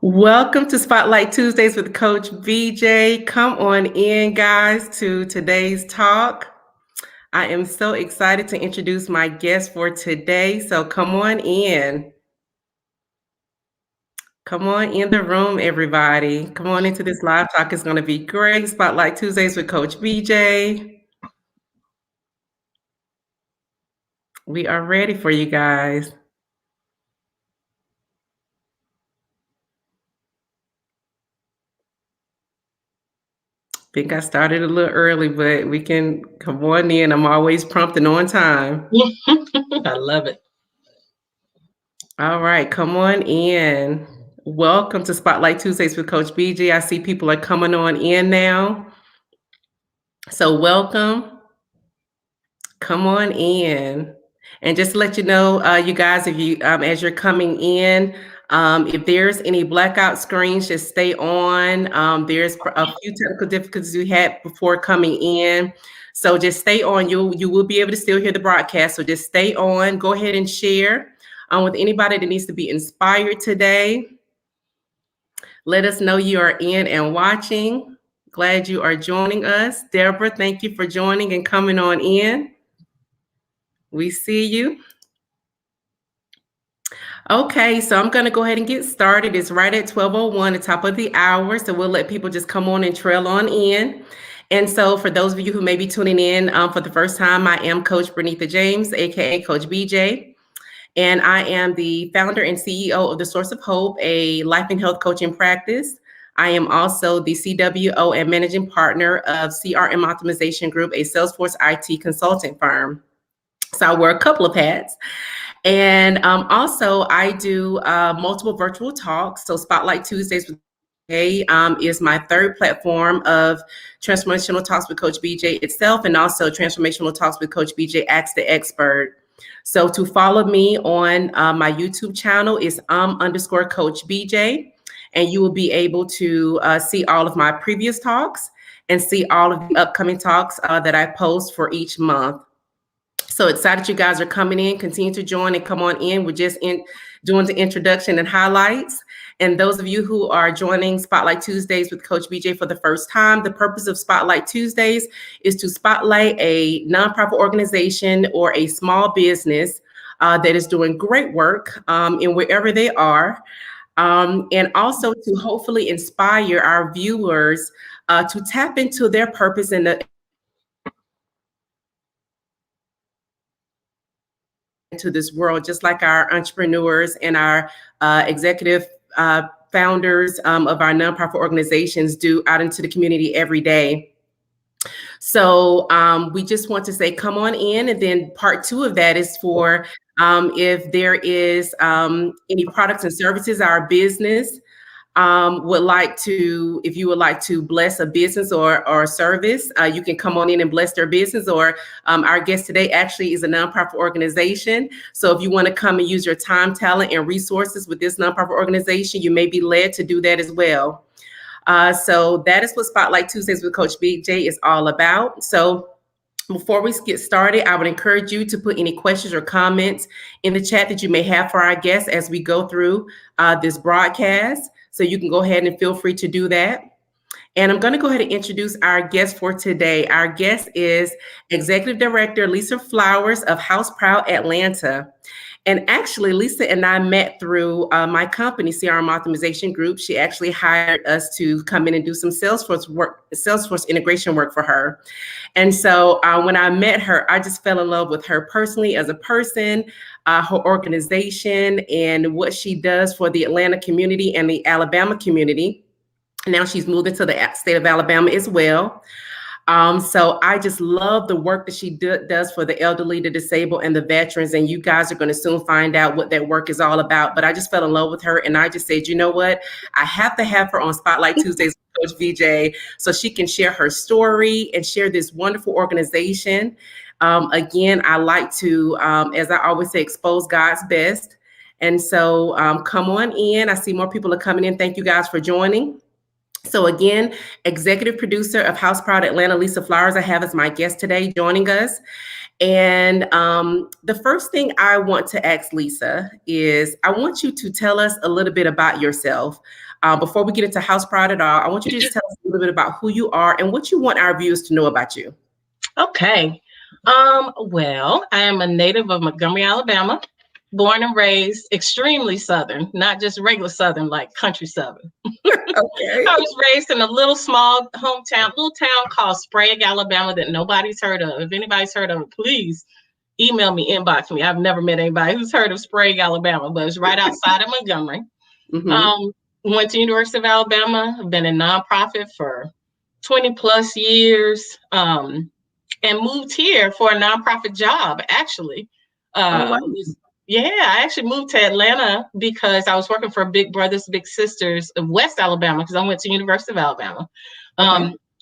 Welcome to Spotlight Tuesdays with Coach BJ. Come on in, guys, to today's talk. I am so excited to introduce my guest for today. So come on in. Come on in the room, everybody. Come on into this live talk. It's going to be great. Spotlight Tuesdays with Coach BJ. We are ready for you guys. Think I started a little early, but we can come on in. I'm always prompt and on time. I love it. All right, come on in. Welcome to Spotlight Tuesdays with Coach BJ. I see people are coming on in now. So welcome. Come on in. And just to let you know, you guys, if you as you're coming in, if there's any blackout screens, just stay on. There's a few technical difficulties we had before coming in. So just stay on. You will be able to still hear the broadcast. So just stay on. Go ahead and share with anybody that needs to be inspired today. Let us know you are in and watching. Glad you are joining us. Deborah, thank you for joining and coming on in. We see you. Okay, so I'm going to go ahead and get started. It's right at 12:01, the top of the hour. So we'll let people just come on and trail on in. And so for those of you who may be tuning in for the first time, I am Coach Bernitha James, aka Coach BJ. And I am the founder and CEO of The Source of Hope, a life and health coaching practice. I am also the CWO and managing partner of CRM Optimization Group, a Salesforce IT consulting firm. So I wear a couple of hats. And also I do multiple virtual talks. So Spotlight Tuesdays with BJ is my third platform of Transformational Talks with Coach BJ itself, and also Transformational Talks with Coach BJ Ask the Expert. So to follow me on my YouTube channel is _Coach BJ, and you will be able to see all of my previous talks and see all of the upcoming talks that I post for each month. So excited you guys are coming in. Continue to join and come on in. We're just doing the introduction and highlights. And those of you who are joining Spotlight Tuesdays with Coach BJ for the first time, the purpose of Spotlight Tuesdays is to spotlight a nonprofit organization or a small business that is doing great work in wherever they are. And also to hopefully inspire our viewers to tap into their purpose into this world, just like our entrepreneurs and our executive founders of our nonprofit organizations do out into the community every day. So we just want to say, come on in. And then part two of that is for if there is any products and services our business would like to, if you would like to bless a business or a service, you can come on in and bless their business. Or our guest today actually is a nonprofit organization. So if you want to come and use your time, talent, and resources with this nonprofit organization, you may be led to do that as well. So that is what Spotlight Tuesdays with Coach BJ is all about. So before we get started, I would encourage you to put any questions or comments in the chat that you may have for our guests as we go through this broadcast. So you can go ahead and feel free to do that. And I'm going to go ahead and introduce our guest for today. Our guest is Executive Director Lisa Flowers of HouseProud Atlanta. And actually, Lisa and I met through my company, CRM Optimization Group. She actually hired us to come in and do some Salesforce work, Salesforce integration work for her. And so when I met her, I just fell in love with her personally as a person, her organization, and what she does for the Atlanta community and the Alabama community. Now she's moved into the state of Alabama as well. So I just love the work that she does for the elderly, the disabled, and the veterans. And you guys are going to soon find out what that work is all about. But I just fell in love with her. And I just said, you know what? I have to have her on Spotlight Tuesdays with Coach BJ so she can share her story and share this wonderful organization. Again, I like to, as I always say, expose God's best. And so come on in. I see more people are coming in. Thank you guys for joining. So again, executive producer of HouseProud Atlanta, Lisa Flowers, I have as my guest today joining us. And the first thing I want to ask Lisa is I want you to tell us a little bit about yourself. Before we get into HouseProud at all, I want you to just tell us a little bit about who you are and what you want our viewers to know about you. Okay. Well, I am a native of Montgomery, Alabama, born and raised extremely Southern, not just regular Southern, like country Southern. Okay. I was raised in a little small little town called Sprague, Alabama, that nobody's heard of. If anybody's heard of it, please email me, inbox me. I've never met anybody who's heard of Sprague, Alabama, but it's right outside of Montgomery. Mm-hmm. Went to University of Alabama. I've been in nonprofit for 20 plus years, and moved here for a nonprofit job, actually. Oh, wow. I actually moved to Atlanta because I was working for Big Brothers Big Sisters of West Alabama, because I went to University of Alabama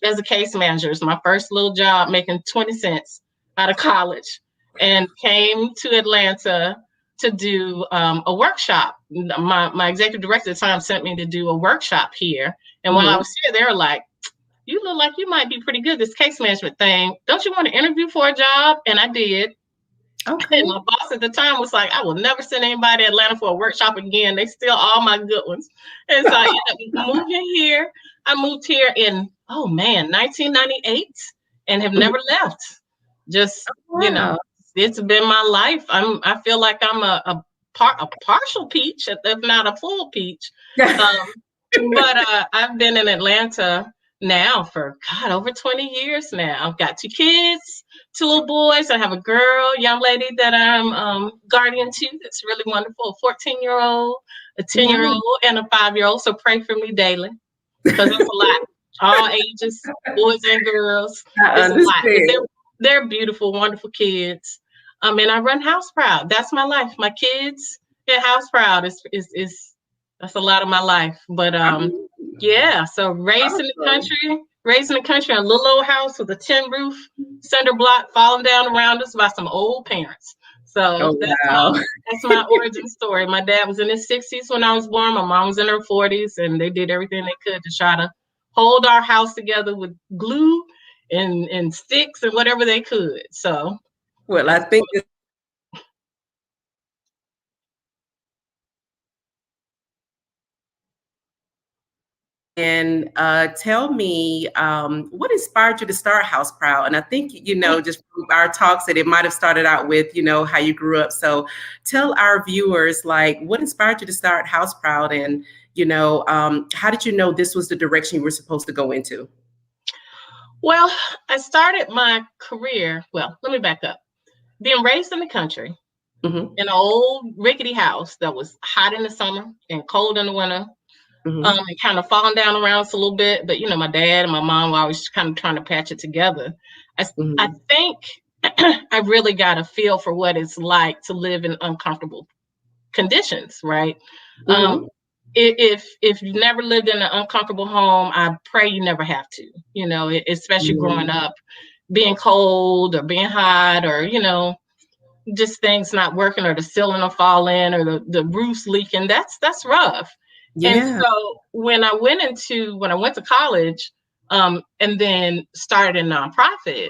as a case manager. It's my first little job, making 20 cents out of college, and came to Atlanta to do a workshop. My executive director at the time sent me to do a workshop here. And while I was here, they were like, "You look like you might be pretty good, this case management thing. Don't you want to interview for a job?" And I did. Okay. And my boss at the time was like, "I will never send anybody to Atlanta for a workshop again. They steal all my good ones." And so I ended up moving here. I moved here in, 1998, and have never left. Just, Wow. it's been my life. I feel like I'm a partial peach, if not a full peach. But I've been in Atlanta now for over 20 years now. I've got 2 kids, 2 little boys. I have a young lady that I'm guardian to. That's really wonderful. A 14-year-old, a 10-year-old, and a 5-year-old. So pray for me daily, because it's a lot. All ages, boys and girls. It's a lot. But they're beautiful, wonderful kids. And I run HouseProud. That's my life. My kids and HouseProud is that's a lot of my life. But so raised in the country in a little old house with a tin roof, cinder block falling down around us by some old parents. So that's my origin story. My dad was in his 60s when I was born. My mom was in her 40s, and they did everything they could to try to hold our house together with glue and sticks and whatever they could. So, well, I think and tell me what inspired you to start HouseProud? And I think, just from our talks that it might have started out with, how you grew up. So tell our viewers, like, what inspired you to start HouseProud? And, how did you know this was the direction you were supposed to go into? Well, I started my career, let me back up. Being raised in the country, in an old rickety house that was hot in the summer and cold in the winter, and kind of falling down around us a little bit. But, my dad and my mom were always kind of trying to patch it together. I think I really got a feel for what it's like to live in uncomfortable conditions, right? If you've never lived in an uncomfortable home, I pray you never have to, especially growing up, being cold or being hot, or, just things not working, or the ceiling will fall in, or the roof's leaking. That's rough. Yeah. And so when I went to college, and then started a nonprofit,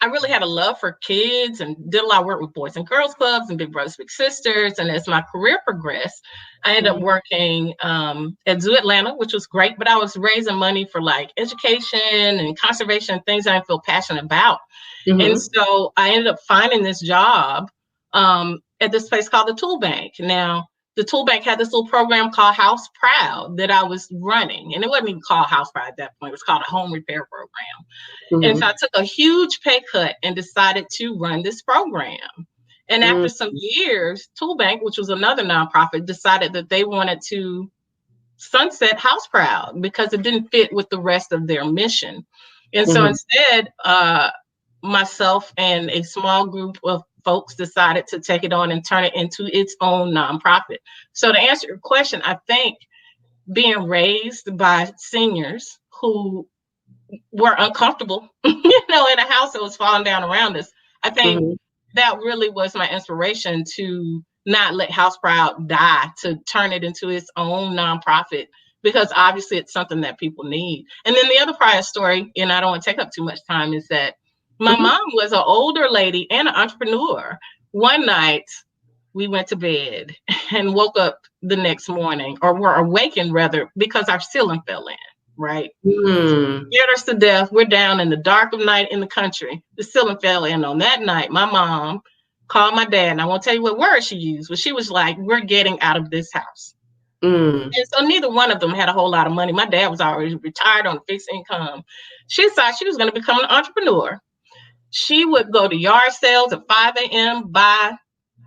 I really had a love for kids and did a lot of work with Boys and Girls Clubs and Big Brothers Big Sisters. And as my career progressed, I ended up working at Zoo Atlanta, which was great, but I was raising money for like education and conservation, things I feel passionate about. And so I ended up finding this job at this place called the Tool Bank. Now, the Tool Bank had this little program called HouseProud that I was running. And it wasn't even called HouseProud at that point. It was called a home repair program. And so I took a huge pay cut and decided to run this program. And after some years, Tool Bank, which was another nonprofit, decided that they wanted to sunset HouseProud because it didn't fit with the rest of their mission. And so instead, myself and a small group of folks decided to take it on and turn it into its own nonprofit. So to answer your question, I think being raised by seniors who were uncomfortable, in a house that was falling down around us, I think that really was my inspiration to not let HouseProud die, to turn it into its own nonprofit because obviously it's something that people need. And then the other prior story, and I don't want to take up too much time, is that my Mhm. mom was an older lady and an entrepreneur. One night we went to bed and woke up the next morning, or were awakened rather, because our ceiling fell in, right? Mm. Scared us to death. We're down in the dark of night in the country. The ceiling fell in on that night. My mom called my dad, and I won't tell you what word she used, but she was like, "We're getting out of this house." Mm. And so neither one of them had a whole lot of money. My dad was already retired on a fixed income. She thought she was going to become an entrepreneur. She would go to yard sales at 5 a.m., buy,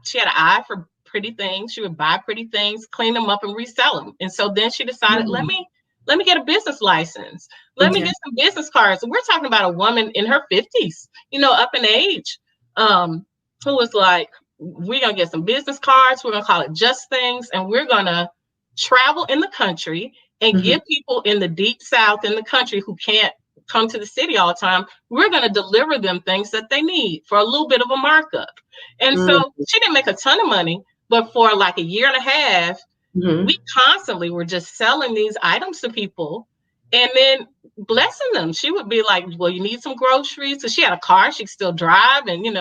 she had an eye for pretty things. She would buy pretty things, clean them up, and resell them. And so then she decided, let Mm. me get a business license. Let me Okay. get some business cards. And we're talking about a woman in her 50s, up in age, who was like, we're gonna get some business cards, we're gonna call it Just Things, and we're gonna travel in the country and Mhm. give people in the deep south in the country who can't come to the city all the time, we're going to deliver them things that they need for a little bit of a markup. And Mm. so she didn't make a ton of money, but for like a year and a half, we Mhm. constantly were just selling these items to people and then blessing them. She would be like, well, you need some groceries. So she had a car, she could still drive, and you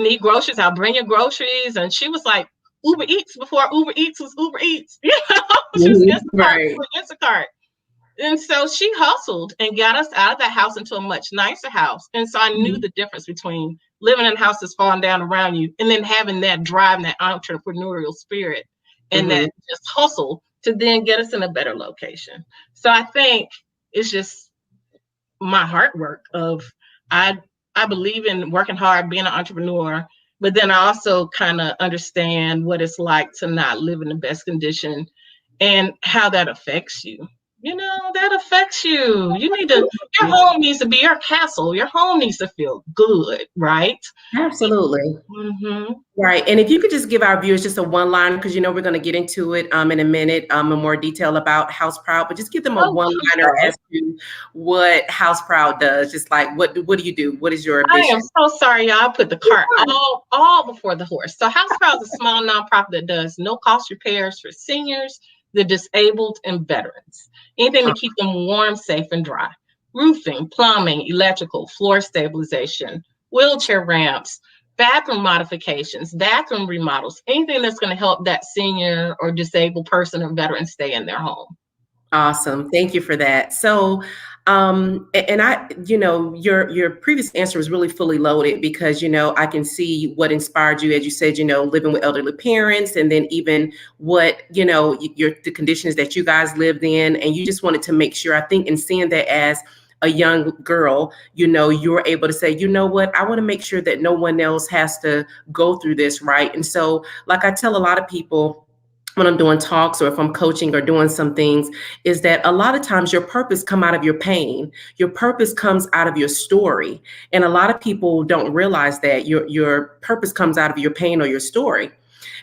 need groceries, I'll bring you groceries. And she was like Uber Eats before Uber Eats was Uber Eats. She was Mhm. Instacart Right. before Instacart. And so she hustled and got us out of that house into a much nicer house. And so I knew Mhm. the difference between living in a house that's falling down around you and then having that drive and that entrepreneurial spirit and Mhm. that just hustle to then get us in a better location. So I think it's just my heart work of I I believe in working hard, being an entrepreneur, but then I also kind of understand what it's like to not live in the best condition and how that affects you. That affects you. You need to, your home needs to be your castle. Your home needs to feel good, right? Absolutely. Mm-hmm. Right. And if you could just give our viewers just a one line, because we're going to get into it in a minute in more detail about House Proud, but just give them a Oh, one liner as to what House Proud does. Just like what do you do? What is your I am mission? so sorry, y'all. I put the cart all before the horse. So HouseProud is a small nonprofit that does no cost repairs for seniors, the disabled, and veterans. Anything to keep them warm, safe, and dry. Roofing, plumbing, electrical, floor stabilization, wheelchair ramps, bathroom modifications, bathroom remodels, anything that's going to help that senior or disabled person or veteran stay in their home. Awesome. Thank you for that. So, and I, your previous answer was really fully loaded because, I can see what inspired you, as you said, living with elderly parents, and then even what, the conditions that you guys lived in. And you just wanted to make sure, I think, in seeing that as a young girl, you're able to say, you know what, I want to make sure that no one else has to go through this. Right. And so, like I tell a lot of people, when I'm doing talks or if I'm coaching or doing some things, is that a lot of times your purpose come out of your pain. Your purpose comes out of your story. And a lot of people don't realize that your purpose comes out of your pain or your story.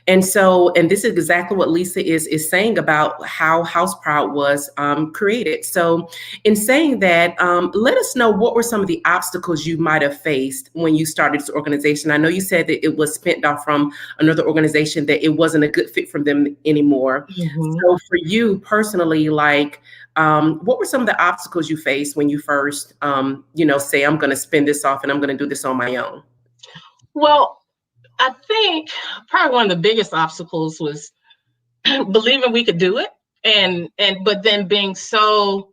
And so, and this is exactly what Lisa is saying about how HouseProud was created. So, in saying that, let us know what were some of the obstacles you might have faced when you started this organization. I know you said that it was spent off from another organization, that it wasn't a good fit for them anymore. Mm-hmm. So, for you personally, like, what were some of the obstacles you faced when you first, say, I'm going to spin this off and I'm going to do this on my own? Well, I think probably one of the biggest obstacles was believing we could do it but then being so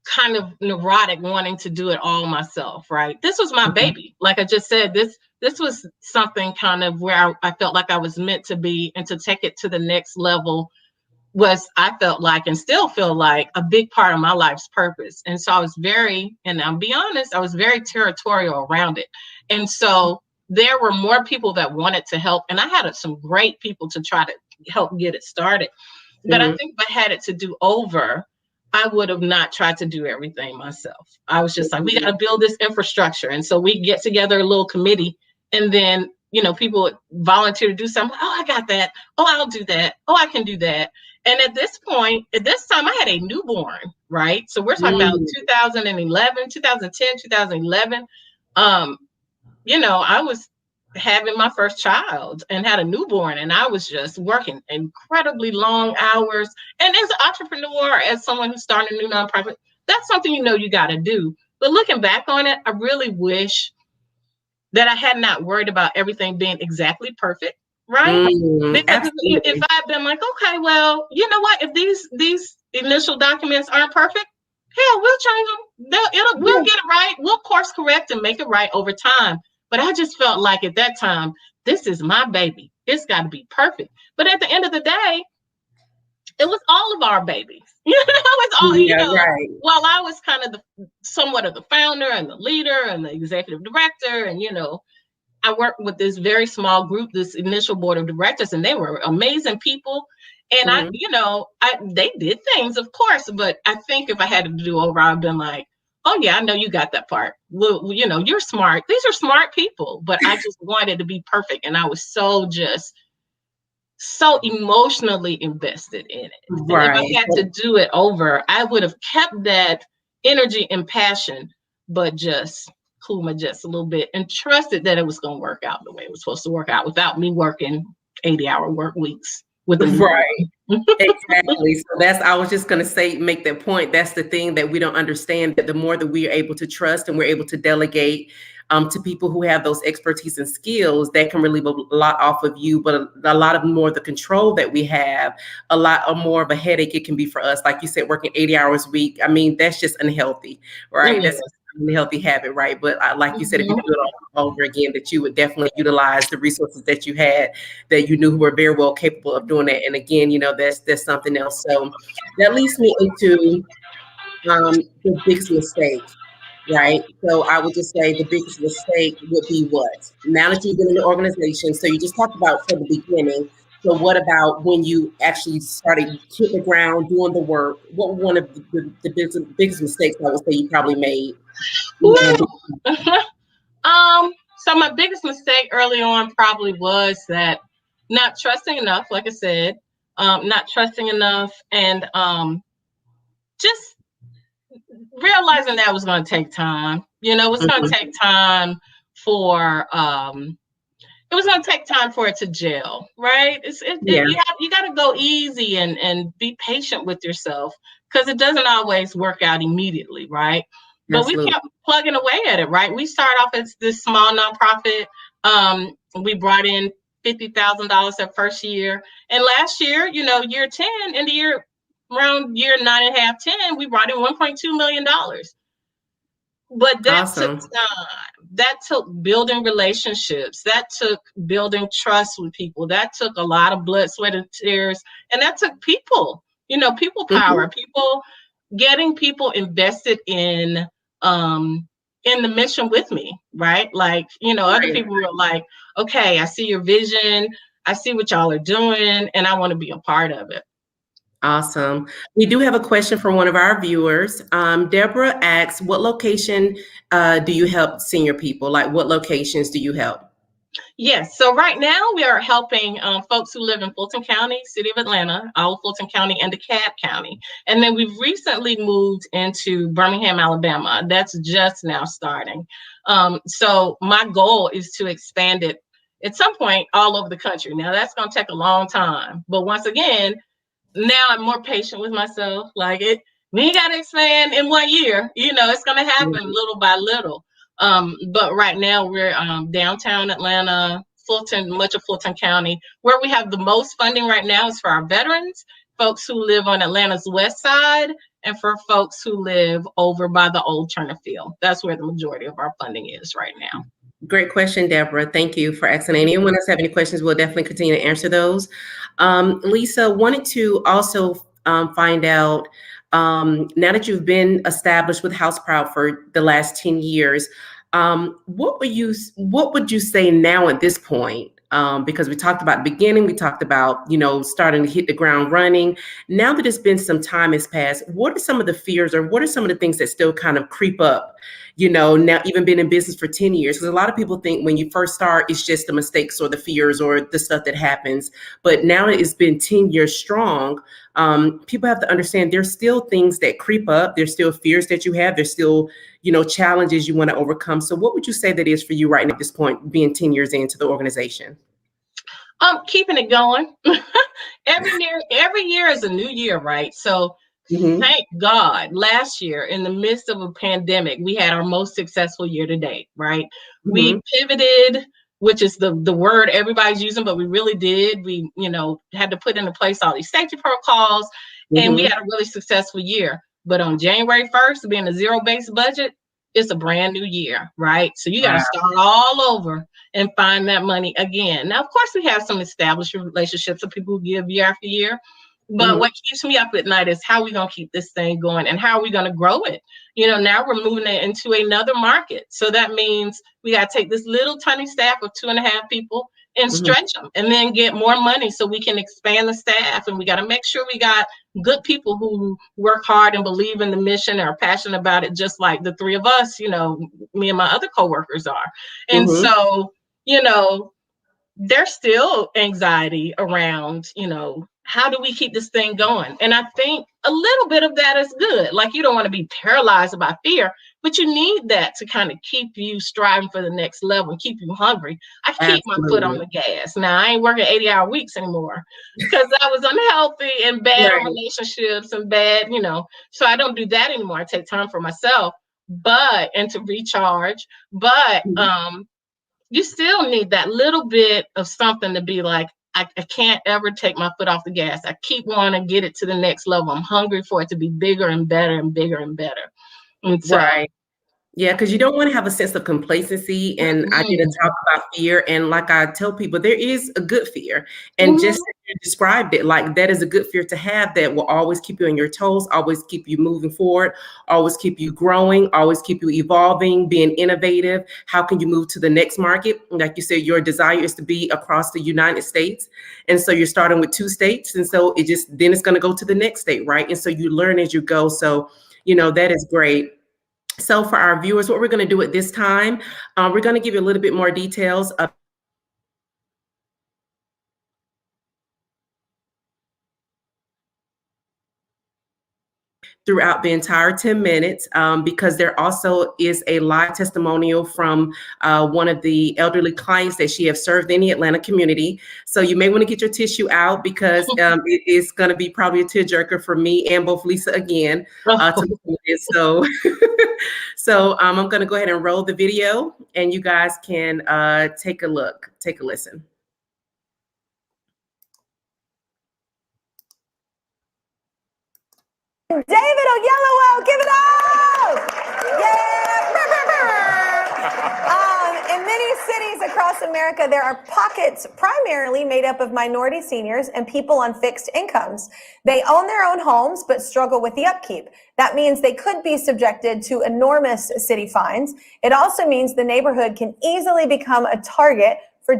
kind of neurotic wanting to do it all myself, right? This was my Mhm. baby. Like I just said, this was something kind of where I felt like I was meant to be, and to take it to the next level was, I felt like, and still feel like, a big part of my life's purpose. And so I was and I'll be honest, I was very territorial around it. And so there were more people that wanted to help, and I had some great people to try to help get it started. But I Mhm. think if I had it to do over, I would have not tried to do everything myself. I was just like, we got to build this infrastructure. And so we get together a little committee, and then, people would volunteer to do something. Oh, I got that. Oh, I'll do that. Oh, I can do that. And at this time, I had a newborn, right? So we're talking about Mm. 2011, 2010, 2011. I was having my first child and had a newborn, and I was just working incredibly long hours. And as an entrepreneur, as someone who's starting a new nonprofit, that's something you got to do. But looking back on it, I really wish that I had not worried about everything being exactly perfect, right? Because if I had been like, okay, well, you know what? If these initial documents aren't perfect, hell, we'll change them. We'll get it right. We'll course correct and make it right over time. But I just felt like at that time, this is my baby. It's got to be perfect. But at the end of the day, it was all of our babies. It's all, right. While I was kind of somewhat of the founder and the leader and the executive director, and, I worked with this very small group, this initial board of directors, and they were amazing people. And they did things, of course, but I think if I had to do over, I've been like, oh yeah, I know you got that part. Well, you're smart. These are smart people, but I just wanted to be perfect. And I was so emotionally invested in it. Right. And if I had to do it over, I would have kept that energy and passion, but just cool my jets a little bit and trusted that it was going to work out the way it was supposed to work out without me working 80-hour work weeks with them. Right. Exactly. So I was just going to say, make that point. That's the thing that we don't understand, that the more that we are able to trust and we're able to delegate to people who have those expertise and skills, that can relieve a lot off of you, but a lot of more the control that we have, a lot more of a headache it can be for us. Like you said, working 80 hours a week. I mean, that's just unhealthy, right? That's an unhealthy habit, right? But like you said, if you do it all over again, that you would definitely utilize the resources that you had, that you knew who were very well capable of doing it. And again, that's something else. So that leads me into the biggest mistake. Right. So I would just say the biggest mistake would be what? Now that you've been in the organization, so you just talked about from the beginning. So what about when you actually started hitting the ground, doing the work? What one of the biggest mistakes I would say you probably made? So my biggest mistake early on probably was that not trusting enough, like I said, not trusting enough, and just realizing that was going to take time. It was going to take time for it was going to take time for it to gel, right? You got to go easy and be patient with yourself, because it doesn't always work out immediately, right? But we kept plugging away at it, right? We started off as this small nonprofit. We brought in $50,000 that first year, and last year, year 10, in the year around year 9.5, 10, we brought in $1.2 million. But that took time. That took building relationships. That took building trust with people. That took a lot of blood, sweat, and tears. And that took people, people power, people getting people invested in the mission with me, right? Like, other people were like, okay, I see your vision. I see what y'all are doing, and I want to be a part of it. Awesome. We do have a question from one of our viewers. Deborah asks, what location do you help senior people? Like, what locations do you help? Yes. So right now we are helping folks who live in Fulton County, City of Atlanta, all of Fulton County, and DeKalb County. And then we've recently moved into Birmingham, Alabama. That's just now starting. So my goal is to expand it at some point all over the country. Now that's going to take a long time. But once again, now I'm more patient with myself. Like we ain't got to expand in 1 year. It's going to happen little by little. But right now we're downtown Atlanta, Fulton, much of Fulton County. Where we have the most funding right now is for our veterans, folks who live on Atlanta's west side, and for folks who live over by the old Turner Field. That's where the majority of our funding is right now. Great question, Deborah. Thank you for asking. Anyone else have any questions, we'll definitely continue to answer those. Lisa, wanted to also find out, now that you've been established with HouseProud for the last 10 years, what would you say now at this point? Because we talked about the beginning, we talked about, starting to hit the ground running. Now that it's been some time has passed, what are some of the fears, or what are some of the things that still kind of creep up, now even been in business for 10 years. Because a lot of people think when you first start, it's just the mistakes or the fears or the stuff that happens. But now that it's been 10 years strong, people have to understand there's still things that creep up. There's still fears that you have. There's still, challenges you want to overcome. So what would you say that is for you right now at this point, being 10 years into the organization? Keeping it going. every year is a new year, right? So thank God last year, in the midst of a pandemic, we had our most successful year to date, right? We pivoted, which is the word everybody's using, but we really did. We, had to put into place all these safety protocols, and we had a really successful year. But on January 1st, being a zero-based budget, it's a brand new year, right? So you got to start all over and find that money again. Now, of course, we have some established relationships of people who give year after year. But what keeps me up at night is how we going to keep this thing going and how are we going to grow it? Now we're moving it into another market. So that means we got to take this little tiny staff of 2.5 people and stretch them and then get more money so we can expand the staff. And we got to make sure we got good people who work hard and believe in the mission and are passionate about it, just like the three of us, me and my other coworkers are. And so, there's still anxiety around, how do we keep this thing going? And I think a little bit of that is good. Like, you don't want to be paralyzed by fear, but you need that to kind of keep you striving for the next level and keep you hungry. I keep my foot on the gas. Now, I ain't working 80-hour weeks anymore because I was unhealthy and bad on relationships and bad, so I don't do that anymore. I take time for myself, and to recharge. But you still need that little bit of something to be like, I can't ever take my foot off the gas. I keep wanting to get it to the next level. I'm hungry for it to be bigger and better and bigger and better. And so, right. Yeah, because you don't want to have a sense of complacency. And I did a talk about fear. And like I tell people, there is a good fear. And just as you described it, like that is a good fear to have that will always keep you on your toes, always keep you moving forward, always keep you growing, always keep you evolving, being innovative. How can you move to the next market? Like you said, your desire is to be across the United States. And so you're starting with 2 states. And so then it's going to go to the next state, right? And so you learn as you go. So, that is great. So for our viewers, what we're going to do at this time, we're going to give you a little bit more details throughout the entire 10 minutes because there also is a live testimonial from one of the elderly clients that she has served in the Atlanta community. So you may want to get your tissue out because it is going to be probably a tearjerker for me and both Lisa again. So I'm going to go ahead and roll the video and you guys can take a listen. David Oyelowo, give it up! Yeah! In many cities across America, there are pockets primarily made up of minority seniors and people on fixed incomes. They own their own homes, but struggle with the upkeep. That means they could be subjected to enormous city fines. It also means the neighborhood can easily become a target for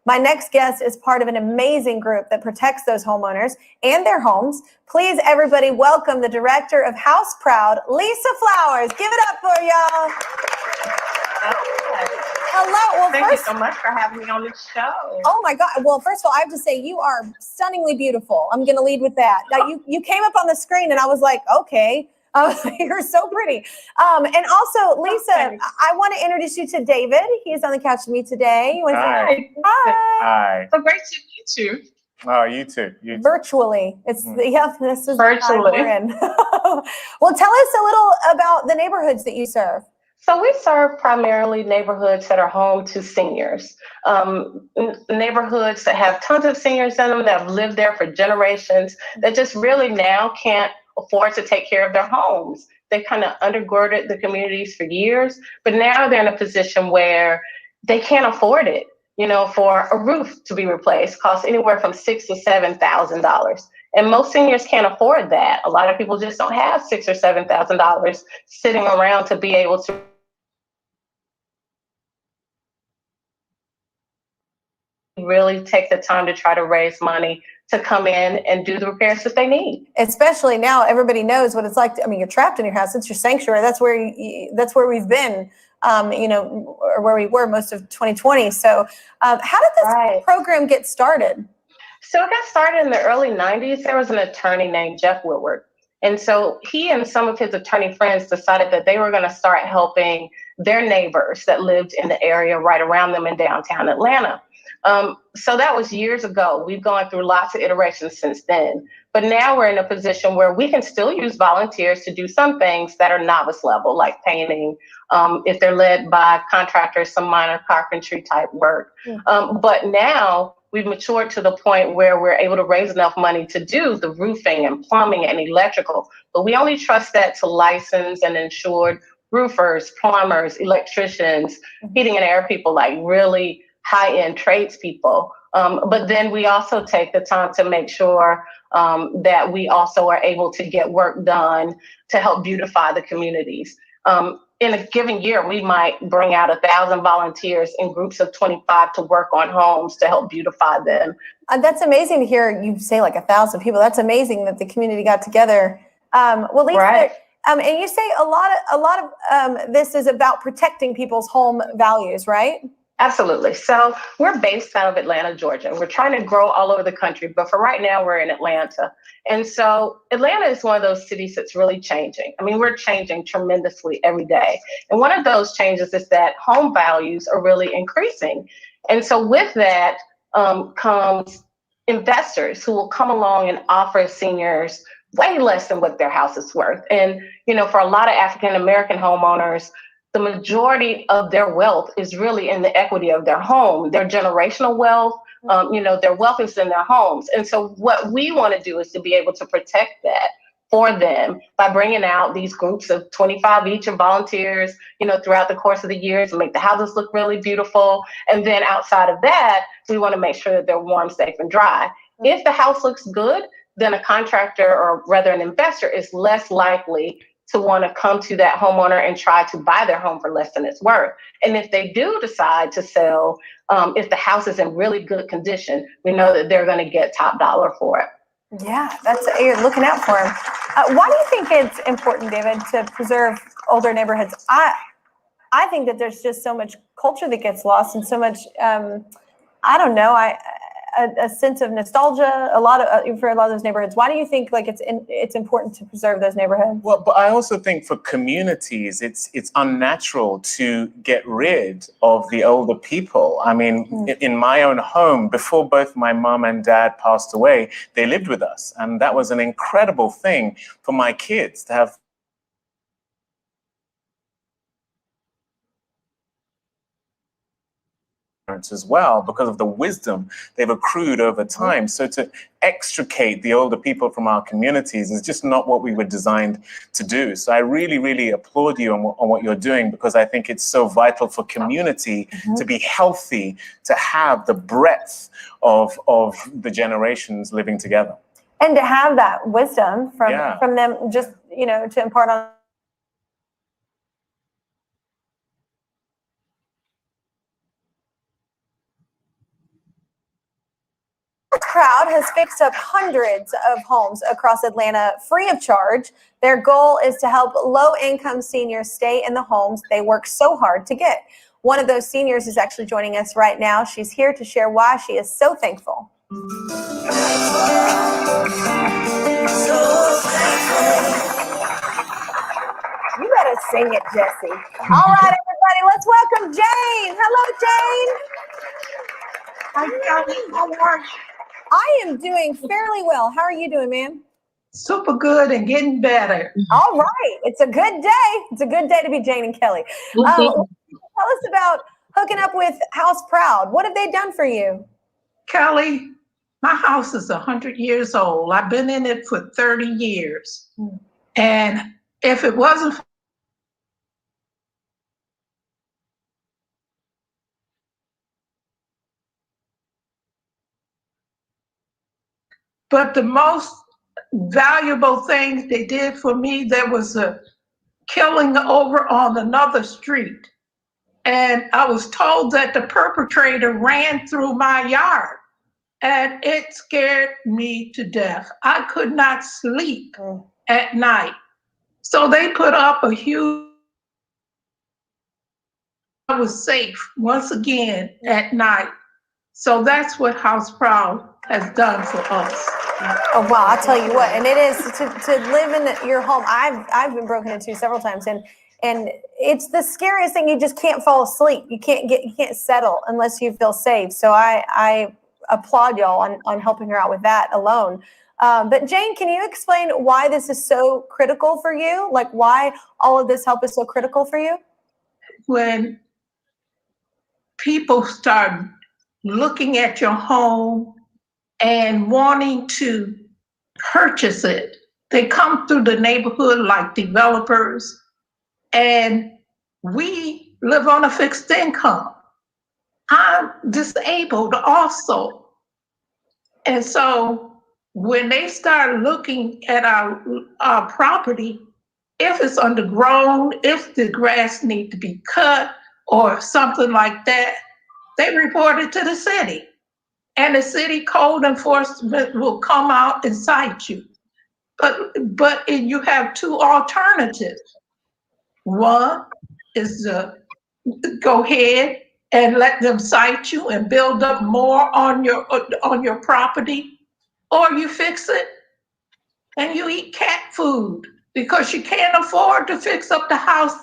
My next guest is part of an amazing group that protects those homeowners and their homes. Please, everybody, welcome the director of HouseProud, Lisa Flowers. Give it up for y'all. Hello. Well, Thank you so much for having me on this show. Oh my God. Well, first of all, I have to say you are stunningly beautiful. I'm going to lead with that. Now, you came up on the screen and I was like, okay. You're so pretty. And also, Lisa, I want to introduce you to David. He's on the couch with me today. You want to say hi? Hi. So great to meet you. Oh, you too. Virtually. It's this is virtually. We're in. Well, tell us a little about the neighborhoods that you serve. So we serve primarily neighborhoods that are home to seniors, neighborhoods that have tons of seniors in them that have lived there for generations that just really now can't afford to take care of their homes. They kind of undergirded the communities for years, but now they're in a position where they can't afford it. For a roof to be replaced costs anywhere from $6,000 to $7,000. And most seniors can't afford that. A lot of people just don't have $6,000 or $7,000 sitting around to be able to really take the time to try to raise money to come in and do the repairs that they need. Especially now, everybody knows what it's like. I mean, you're trapped in your house. It's your sanctuary. That's where that's where we've been, or where we were most of 2020. So how did this program get started? So it got started in the early 90s. There was an attorney named Jeff Woodward. And so he and some of his attorney friends decided that they were going to start helping their neighbors that lived in the area right around them in downtown Atlanta. So that was years ago. We've gone through lots of iterations since then. But now we're in a position where we can still use volunteers to do some things that are novice level, like painting, if they're led by contractors, some minor carpentry type work. But now we've matured to the point where we're able to raise enough money to do the roofing and plumbing and electrical. But we only trust that to licensed and insured roofers, plumbers, electricians, heating and air people, like really high-end tradespeople. But then we also take the time to make sure that we also are able to get work done to help beautify the communities. In a given year, we might bring out 1,000 volunteers in groups of 25 to work on homes to help beautify them. That's amazing to hear you say like 1,000 people. That's amazing that the community got together. Well, Lisa, right. And you say a lot of this is about protecting people's home values, right? Absolutely. So we're based out of Atlanta, Georgia. We're trying to grow all over the country, but for right now, we're in Atlanta. And so Atlanta is one of those cities that's really changing. I mean, we're changing tremendously every day. And one of those changes is that home values are really increasing. And so with that comes investors who will come along and offer seniors way less than what their house is worth. And, for a lot of African-American homeowners, the majority of their wealth is really in the equity of their home, their generational wealth, their wealth is in their homes. And so what we want to do is to be able to protect that for them by bringing out these groups of 25 each of volunteers, throughout the course of the year to make the houses look really beautiful. And then outside of that, we want to make sure that they're warm, safe, and dry. If the house looks good, then a contractor, or rather an investor, is less likely to want to come to that homeowner and try to buy their home for less than it's worth. And if they do decide to sell, if the house is in really good condition, we know that they're going to get top dollar for it. Yeah, you're looking out for them. Why do you think it's important, David, to preserve older neighborhoods? I think that there's just so much culture that gets lost and so much, a sense of nostalgia, for a lot of those neighborhoods. Why do you think it's important to preserve those neighborhoods? Well, but I also think for communities, it's unnatural to get rid of the older people. I mean, in my own home, before both my mom and dad passed away, they lived with us. And that was an incredible thing for my kids to have as well, because of the wisdom they've accrued over time. So to extricate the older people from our communities is just not what we were designed to do. So I really, really applaud you on what you're doing, because I think it's so vital for community to be healthy, to have the breadth of the generations living together. And to have that wisdom from them, just, to impart on. HouseProud has fixed up hundreds of homes across Atlanta free of charge. Their goal is to help low-income seniors stay in the homes they work so hard to get. One of those seniors is actually joining us right now. She's here to share why she is so thankful. You better sing it, Jesse. All right, everybody, let's welcome Jane. Hello, Jane. Hi, Kelly. How are you? I am doing fairly well. How are you doing, ma'am? Super good and getting better. All right. It's a good day. It's a good day to be Jane and Kelly. Tell us about hooking up with HouseProud. What have they done for you? Kelly, my house is 100 years old. I've been in it for 30 years. And if it wasn't for But the most valuable thing they did for me, there was a killing over on another street. And I was told that the perpetrator ran through my yard. and it scared me to death. I could not sleep at night. So they put up a huge, I was safe once again at night. So that's what HouseProud has done for us. Oh wow! I'll tell you what, and it is to live in your home. I've been broken into several times, and it's the scariest thing. You just can't fall asleep. You can't settle unless you feel safe. So I applaud y'all on helping her out with that alone. But Jane, can you explain why this is so critical for you? Like why all of this help is so critical for you? When people start looking at your home and wanting to purchase it, they come through the neighborhood like developers, and we live on a fixed income. I'm disabled also. And so when they start looking at our property, if it's undergrown, if the grass needs to be cut or something like that, they report it to the city. And the city code enforcement will come out and cite you. But you have two alternatives. One is to go ahead and let them cite you and build up more on your property, or you fix it and you eat cat food because you can't afford to fix up the house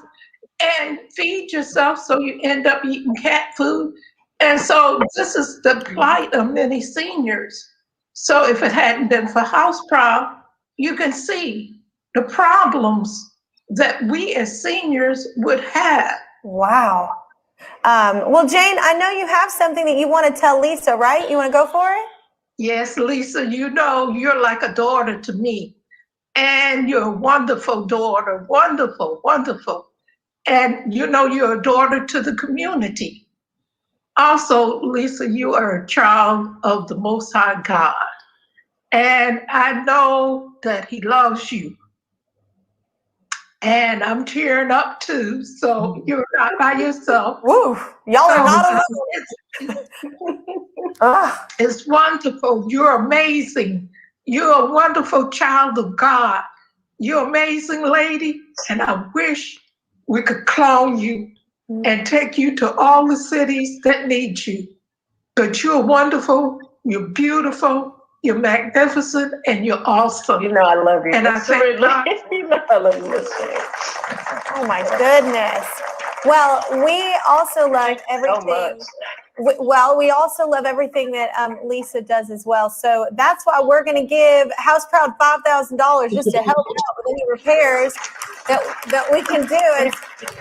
and feed yourself, so you end up eating cat food. And so this is the plight of many seniors. So if it hadn't been for HouseProud, you can see the problems that we as seniors would have. Wow. Well, Jane, I know you have something that you want to tell Lisa, right? You want to go for it? Yes, Lisa, you know, you're like a daughter to me. And you're a wonderful daughter, wonderful, wonderful. And you know, you're a daughter to the community. Also, Lisa, you are a child of the Most High God. And I know that He loves you. And I'm tearing up too, so you're not by yourself. Woo, y'all are not alone. It's wonderful. You're amazing. You're a wonderful child of God. You're an amazing lady, and I wish we could clone you and take you to all the cities that need you. But you're wonderful, you're beautiful, you're magnificent, and you're awesome. You know I love you. And I thank God. You know I love you, Miss Jane. Oh my goodness. Well, we also love everything. So much. We also love everything that Lisa does as well. So that's why we're going to give HouseProud $5,000 just to help out with any repairs that we can do. And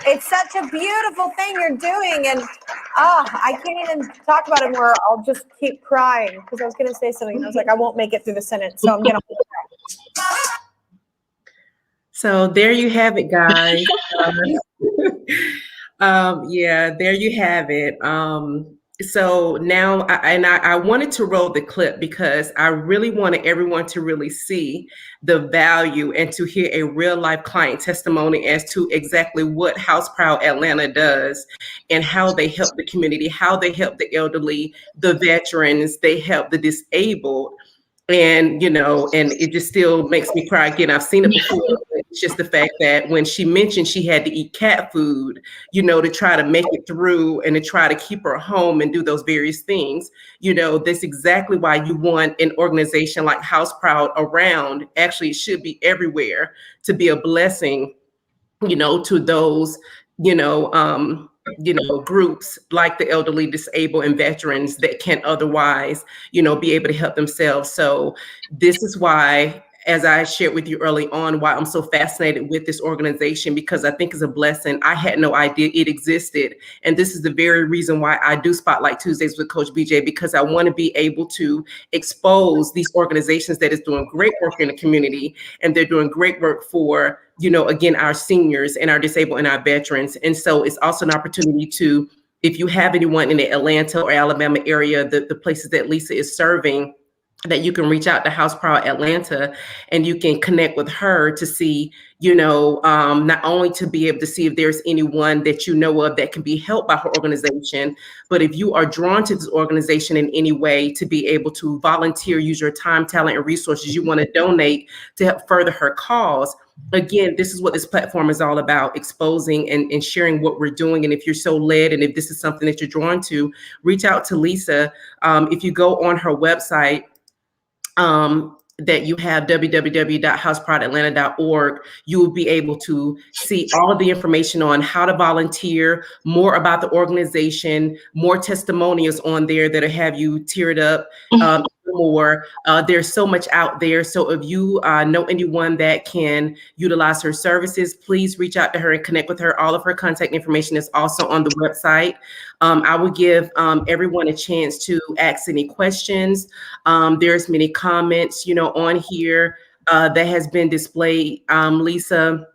it's such a beautiful thing you're doing. And I can't even talk about it more. I'll just keep crying because I was going to say something. And I was like, I won't make it through the sentence. So I'm going to. So there you have it, guys. Yeah, there you have it. So now I wanted to roll the clip because I really wanted everyone to really see the value and to hear a real life client testimony as to exactly what HouseProud Atlanta does and how they help the community, how they help the elderly, the veterans, they help the disabled. And, you know, and it just still makes me cry again. I've seen it before. It's just the fact that when she mentioned she had to eat cat food, you know, to try to make it through and to try to keep her home and do those various things, you know, that's exactly why you want an organization like HouseProud around. Actually, it should be everywhere to be a blessing, you know, to those, groups like the elderly, disabled, and veterans that can't otherwise, be able to help themselves. So this is why, as I shared with you early on, why I'm so fascinated with this organization, because I think it's a blessing. I had no idea it existed. And this is the very reason why I do Spotlight Tuesdays with Coach BJ, because I want to be able to expose these organizations that is doing great work in the community, and they're doing great work for, again, our seniors and our disabled and our veterans. And so it's also an opportunity to, if you have anyone in the Atlanta or Alabama area, the places that Lisa is serving, that you can reach out to HouseProud Atlanta and you can connect with her to see, not only to be able to see if there's anyone that you know of that can be helped by her organization, but if you are drawn to this organization in any way, to be able to volunteer, use your time, talent, and resources you want to donate to help further her cause. Again, this is what this platform is all about, exposing and sharing what we're doing. And if you're so led, and if this is something that you're drawn to, reach out to Lisa. If you go on her website, that you have www.houseproudatlanta.org, you will be able to see all of the information on how to volunteer, more about the organization, more testimonials on there that'll have you teared up more. There's so much out there. So if you know anyone that can utilize her services, please reach out to her and connect with her. All of her contact information is also on the website. I will give everyone a chance to ask any questions. There's many comments, on here that has been displayed, Lisa,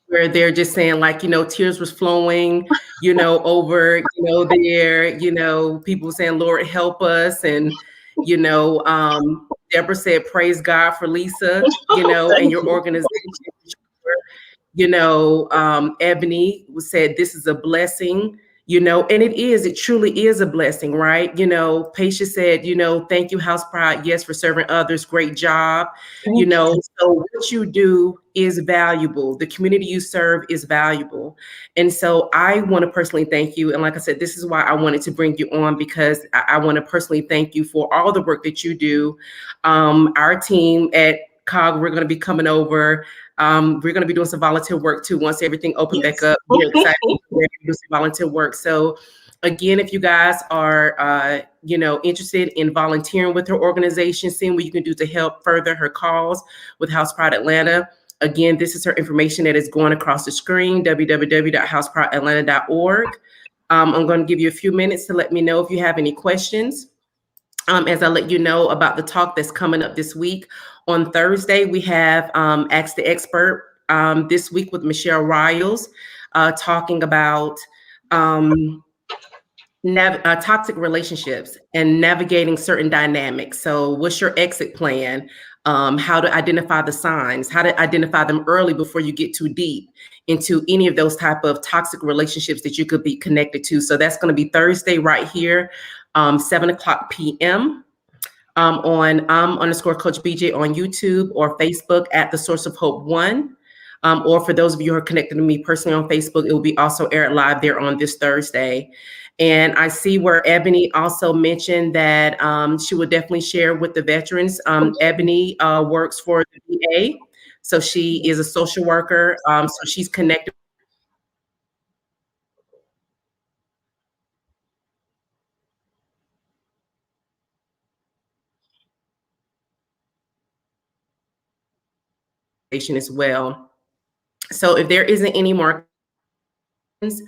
where they're just saying like, tears was flowing, over, there, people saying, Lord, help us. And, Deborah said, praise God for Lisa, and your organization. Ebony said, this is a blessing, and it truly is a blessing, right? Paisha said, thank you, HouseProud. Yes, for serving others. Great job. So what you do is valuable. The community you serve is valuable. And so I want to personally thank you. And like I said, this is why I wanted to bring you on, because I want to personally thank you for all the work that you do. Our team at COG, we're going to be coming over. We're going to be doing some volunteer work too once everything opens back up. We're excited to do some volunteer work. So again, if you guys are, interested in volunteering with her organization, seeing what you can do to help further her cause with HouseProud Atlanta. Again, this is her information that is going across the screen, www.houseproudatlanta.org. I'm going to give you a few minutes to let me know if you have any questions. As I let you know about the talk that's coming up this week. On Thursday, we have Ask the Expert this week with Michelle Riles, talking about toxic relationships and navigating certain dynamics. So what's your exit plan? How to identify the signs, how to identify them early before you get too deep into any of those type of toxic relationships that you could be connected to. So that's going to be Thursday right here, 7:00 p.m. On _Coach BJ on YouTube or Facebook at The Source of Hope 1. Or for those of you who are connected to me personally on Facebook, it will be also aired live there on this Thursday. And I see where Ebony also mentioned that she will definitely share with the veterans. Ebony works for the VA. So she is a social worker. So she's connected as well. So if there isn't any more questions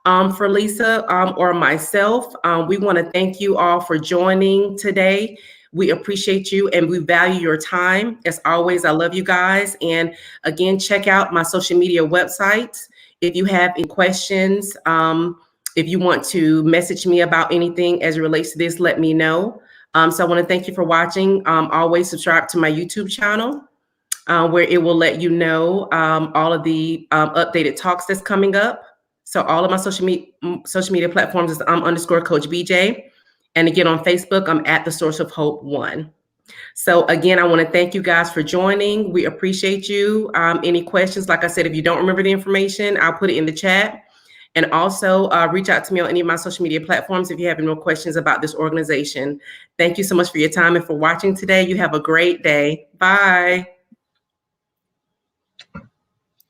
for Lisa or myself, we want to thank you all for joining today. We appreciate you and we value your time. As always, I love you guys. And again, check out my social media websites. If you have any questions, if you want to message me about anything as it relates to this, let me know. So I want to thank you for watching. Always subscribe to my YouTube channel, where it will let you know all of the updated talks that's coming up. So all of my social media platforms is _Coach BJ. And again, on Facebook, I'm at The Source of Hope 1. So again, I want to thank you guys for joining. We appreciate you. Any questions? Like I said, if you don't remember the information, I'll put it in the chat. And also reach out to me on any of my social media platforms if you have any more questions about this organization. Thank you so much for your time and for watching today. You have a great day. Bye.